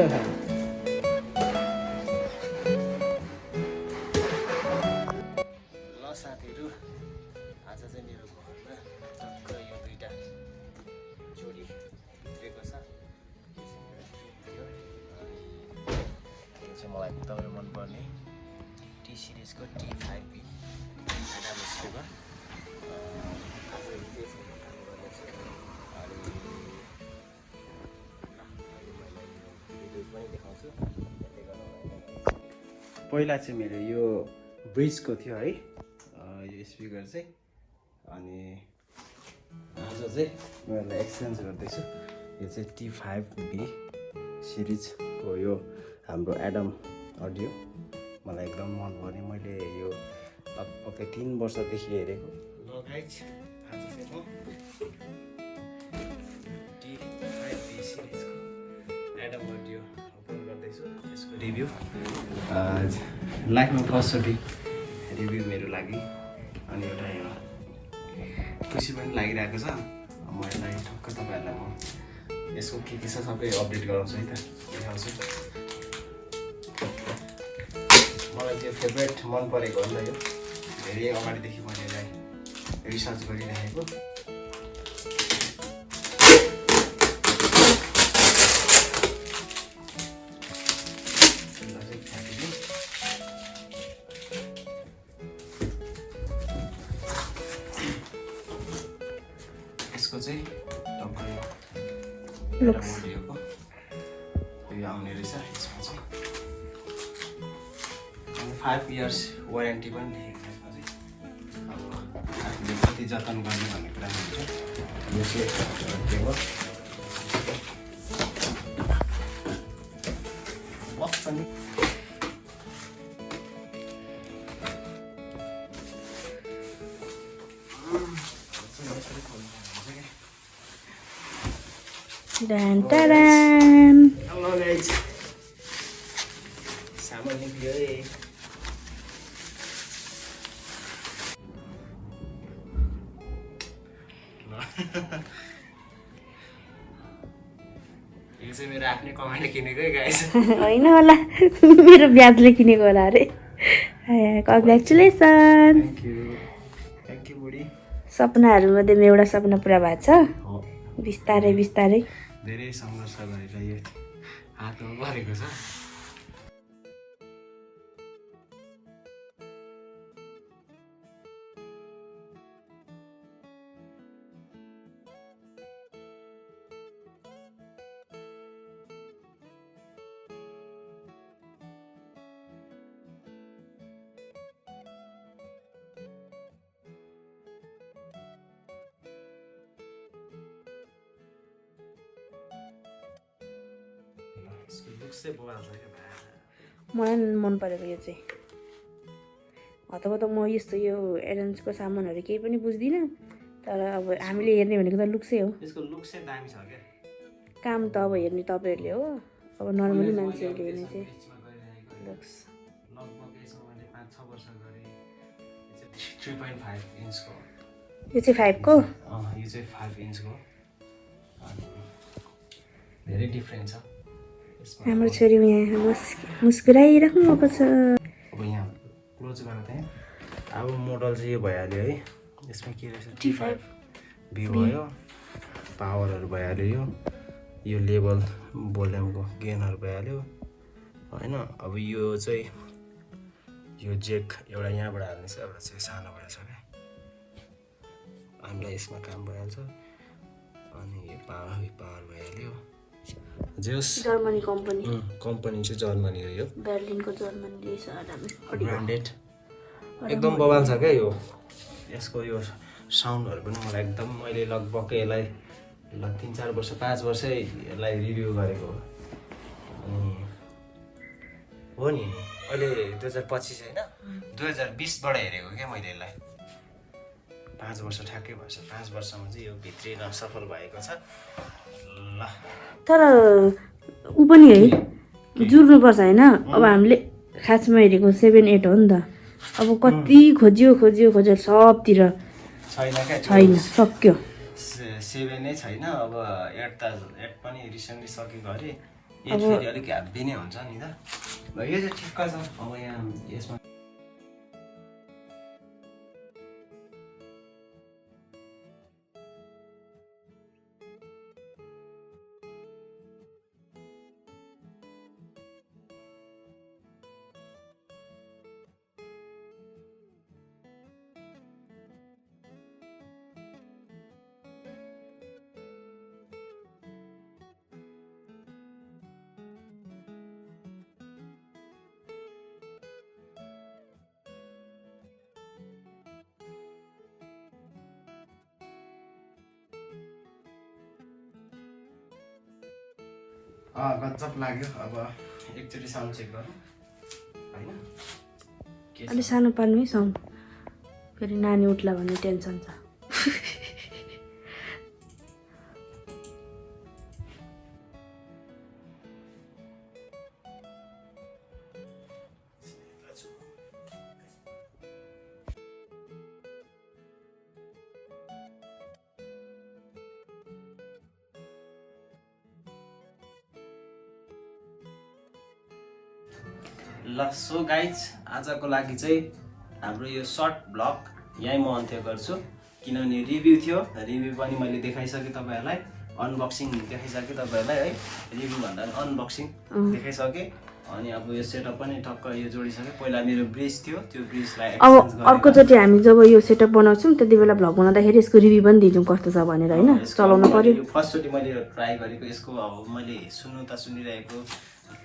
जाँदैन। ल साथीहरू, आज चाहिँ मेरो घरमा टक्क यो दुईटा जोडी भित्रेको छ। यो चाहिँ मलाई एकदमै मनपर्ने टी सिरिजको T5B एडाम स्पिकर। आफै हिजै चाहिँ काम गर्दैछु अनि अहिले मैले यो भिडियो पनि देखाउँछु। त्यसले गर्दा पहिला चाहिँ मेरो यो ब्रिजको थियो है यो स्पिकर चाहिँ, अनि आज चाहिँ म यसलाई एक्सचेन्ज गर्दैछु। यो चाहिँ T5B सिरिजको यो हाम्रो एडम अडियो मलाई एकदम मन पर्यो। मैले यो लगभग 3 वर्षदेखि हेरेको। ल गाइज, आज चाहिँ म T5B सिरिजको एडम अडियो ओपन गर्दैछु। यसको रिभ्यू लाइफमा फर्स्टचोटि रिभ्यू मेरो लागि, अनि एउटा यो खुसी पनि लागिरहेको छ। म यसलाई ठक्क तपाईँहरूलाई म यसको के छ सबै अपडेट गराउँछु है त, देखाउँछु। मलाई त्यो फेभरेट मन परेको हो नि त, यो धेरै अगाडिदेखि मैले यसलाई रिसर्च गरिरहेको। यसको चाहिँ टक्कै यो आउने रहेछ। यसमा चाहिँ अनि 5 इयर्स वारेन्टी पनि लेखेको छ। यसमा चाहिँ अब आफूले कति जतन गर्ने भन्ने कुरा हुन्छ। यो चाहिँ टेबल बक्स पनि हेलो गाइज, सामान निक्ल्यो है। यो चाहिँ मेरो आफ्नै कमान्ड किनेको है गाइज। होइन होला, मेरो ब्याजले किनेको होला अरे। कङ्ग्रेचुलेसन। थ्याङ्क यू बुढी। सपनाहरूमध्ये एउटा सपना पुरा भएको छ, बिस्तारै बिस्तारै। धेरै सङ्घर्ष गरेर यो हातमा परेको छ। मलाई मन परेको यो चाहिँ। हतपत म यस्तो यो एरेन्जको सामानहरू केही पनि बुझ्दिनँ, तर अब हामीले हेर्ने भनेको त लुक्सै हो। यसको लुक चाहिँ दामी छ क्या। काम त अब हेर्ने तपाईँहरूले हो, अब नर्मली मान्छेहरूले हेर्ने चाहिँ लुक्स। लगभग यसमा मैले 5-6 वर्ष गरेँ। यो चाहिँ 3.5 इन्चको। यो चाहिँ 5 को? यो चाहिँ 5 इन्चको। धेरै डिफ्रेन्ट छ। हाम्रो छोरी यहाँ मुस्कुराइराख्नु भएको छ। अब यहाँ क्लोज गरेको थिएँ। अब मोडल चाहिँ यो भइहाल्यो है। यसमा के रहेछ, T5B भयो, पावरहरू भइहाल्यो, यो लेभल भोल्युमको गेनहरू भइहाल्यो होइन। अब यो चाहिँ यो जेक एउटा यहाँबाट हाल्ने छ, एउटा चाहिँ सानोबाट छ क्या। हामीलाई यसमा काम भइहाल्छ। अनि यो पावर भइहाल्यो। जर्मनी कम्पनी चाहिँ जर्मनी हो। यो बर्लिनको जर्मनी रहेछ। ब्रान्डेड एकदम बवाल छ क्या यो। यसको यो साउन्डहरू पनि मलाई एकदम, मैले लगभग यसलाई 3-4 वर्ष 5 वर्षै यसलाई रिभ्यू गरेको हो। अनि हो नि, अहिले 2025 होइन, 2020बाट हेरेको क्या मैले यसलाई। 5 वर्ष ठ्याक्कै भएछ 5 वर्षमा चाहिँ यो भित्रिन सफल भएको छ ल तर ऊ पनि है जुर्नुपर्छ होइन अब हामीले खासमा हेरेको 7-8 हो नि त अब कति खोजियो सबतिर छैन सक्यो 7 नै छैन अब 8 पनि रिसेन्टली सकेको अरे 8 फेरि अलिक ह्याप्पी नै हुन्छ नि त यो चाहिँ ठिक्क छ अब यहाँ यसमा गजब लाग्यो अब एकचोटि साउन्ड चेक गरौँ होइन अलि सानो पार्नु है साउन्ड फेरि नानी उठ्ला भन्ने टेन्सन छ ल सो गाइज आजको लागि चाहिँ हाम्रो यो सर्ट ब्लग यहीँ म अन्त्य गर्छु किनभने रिभ्यू थियो रिभ्यू पनि मैले देखाइसकेँ तपाईँहरूलाई अनबक्सिङ देखाइसकेँ तपाईँहरूलाई है रिभ्यू भन्दा पनि अनबक्सिङ देखाइसकेँ अनि अब यो सेटअप पनि टक्क यो जोडिसकेँ पहिला मेरो ब्रिज थियो त्यो ब्रिजलाई अब अर्कोचोटि हामी जब यो सेटअप बनाउँछौँ त्यति बेला भ्लग बनाउँदाखेरि यसको रिभ्यू पनि दिन्छौँ कस्तो छ भनेर होइन चलाउनु पर्यो फर्स्टचोटि मैले ट्राई गरेको यसको अब मैले सुन्नु त सुनिरहेको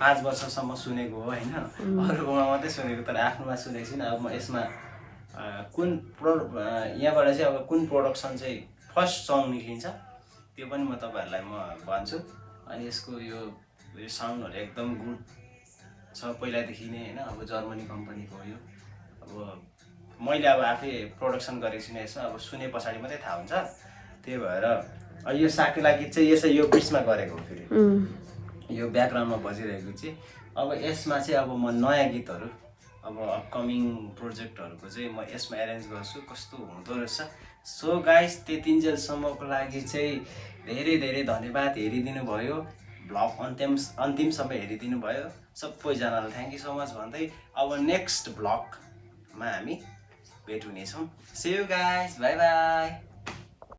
5 वर्षसम्म सुनेको हो होइन अरूकोमा मात्रै सुनेको तर आफ्नोमा सुनेको छुइनँ अब म यसमा कुन यहाँबाट चाहिँ अब कुन प्रोडक्सन चाहिँ फर्स्ट सङ निक्लिन्छ त्यो पनि म तपाईँहरूलाई म भन्छु अनि यसको यो साउन्डहरू एकदम गुड छ पहिलादेखि नै होइन अब जर्मनी कम्पनीको हो यो अब मैले अब आफै प्रोडक्सन गरेको छुइनँ यसमा अब सुने पछाडि मात्रै थाहा हुन्छ त्यही भएर यो सागको लागि चाहिँ यसै यो बिचमा गरेको फेरि यो ब्याकग्राउन्डमा बजिरहेको चाहिँ अब यसमा चाहिँ अब म नयाँ गीतहरू अब अपकमिङ प्रोजेक्टहरूको चाहिँ म यसमा एरेन्ज गर्छु कस्तो हुँदो रहेछ सो गाइस त्यतिन्जेलसम्मको लागि चाहिँ धेरै धेरै धन्यवाद हेरिदिनु भयो भ्लग अन्तिमसम्म हेरिदिनु भयो सबैजनालाई थ्याङ्क यू सो मच भन्दै अब नेक्स्ट भ्लगमा हामी भेट हुनेछौँ see you guys bye by